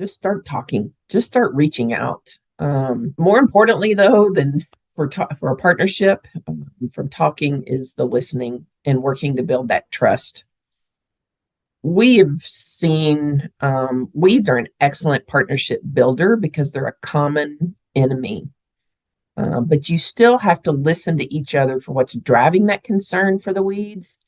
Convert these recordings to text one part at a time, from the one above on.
just start talking, just start reaching out. More importantly, though, than for a partnership, from talking is the listening and working to build that trust. We have seen weeds are an excellent partnership builder because they're a common enemy. But you still have to listen to each other for what's driving that concern for the weeds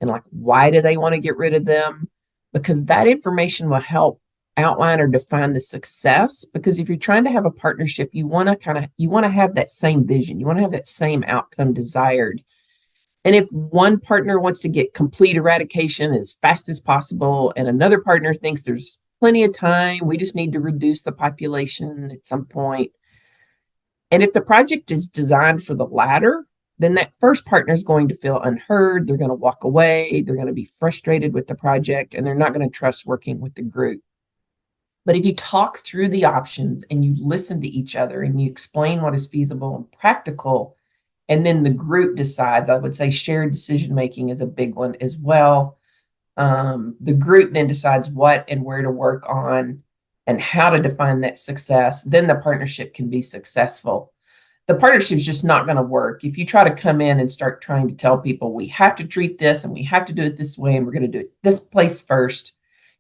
and like why do they want to get rid of them? Because that information will help outline or define the success. Because if you're trying to have a partnership, you want to have that same vision, you want to have that same outcome desired. And if one partner wants to get complete eradication as fast as possible, and another partner thinks there's plenty of time, we just need to reduce the population at some point. And if the project is designed for the latter, then that first partner is going to feel unheard. They're going to walk away. They're going to be frustrated with the project, and they're not going to trust working with the group. But if you talk through the options and you listen to each other and you explain what is feasible and practical, and then the group decides, I would say shared decision making is a big one as well. The group then decides what and where to work on and how to define that success. Then the partnership can be successful. The partnership is just not going to work if you try to come in and start trying to tell people we have to treat this and we have to do it this way and we're going to do it this place first.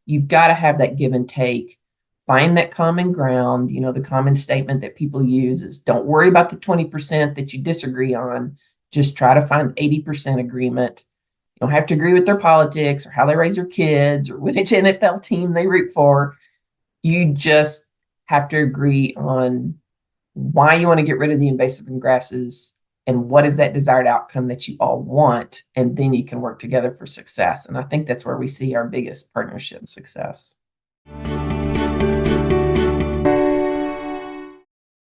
You've got to have that give and take. Find that common ground. The common statement that people use is don't worry about the 20% that you disagree on. Just try to find 80% agreement. You don't have to agree with their politics or how they raise their kids or which NFL team they root for. You just have to agree on why you want to get rid of the invasive grasses and what is that desired outcome that you all want. And then you can work together for success. And I think that's where we see our biggest partnership success.